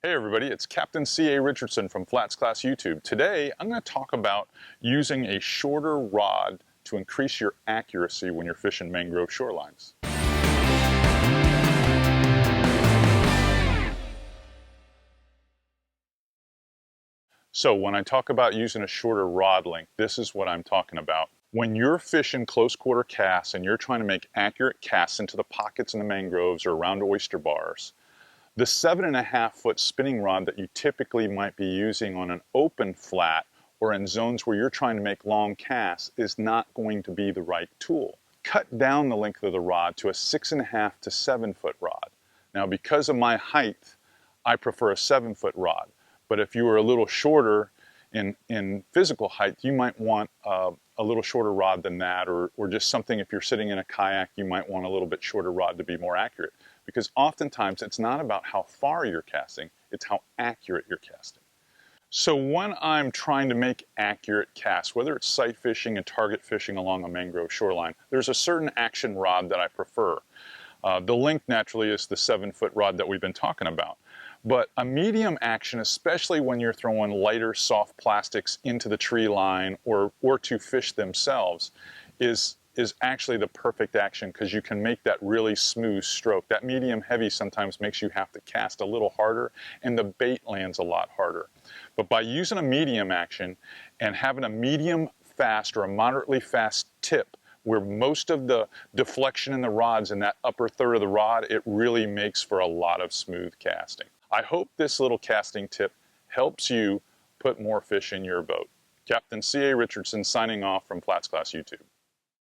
Hey everybody, it's Captain C.A. Richardson from Flatsclass YouTube. Today I'm going to talk about using a shorter rod to increase your accuracy when you're fishing mangrove shorelines. So when I talk about using a shorter rod length, this is what I'm talking about. When you're fishing close quarter casts and you're trying to make accurate casts into the pockets in the mangroves or around oyster bars, the 7.5-foot spinning rod that you typically might be using on an open flat or in zones where you're trying to make long casts is not going to be the right tool. Cut down the length of the rod to a 6.5 to 7-foot rod. Now, because of my height, I prefer a 7-foot rod. But if you were a little shorter in physical height, you might want a little shorter rod than that, or just something, if you're sitting in a kayak, you might want a little bit shorter rod to be more accurate. Because oftentimes it's not about how far you're casting, it's how accurate you're casting. So when I'm trying to make accurate casts, whether it's sight fishing and target fishing along a mangrove shoreline, there's a certain action rod that I prefer. The length naturally is the 7-foot rod that we've been talking about. But a medium action, especially when you're throwing lighter soft plastics into the tree line or to fish themselves, is actually the perfect action because you can make that really smooth stroke. That medium heavy sometimes makes you have to cast a little harder and the bait lands a lot harder. But by using a medium action and having a medium fast or a moderately fast tip, where most of the deflection in the rod's in that upper third of the rod, it really makes for a lot of smooth casting. I hope this little casting tip helps you put more fish in your boat. Captain C.A. Richardson signing off from Flatsclass YouTube.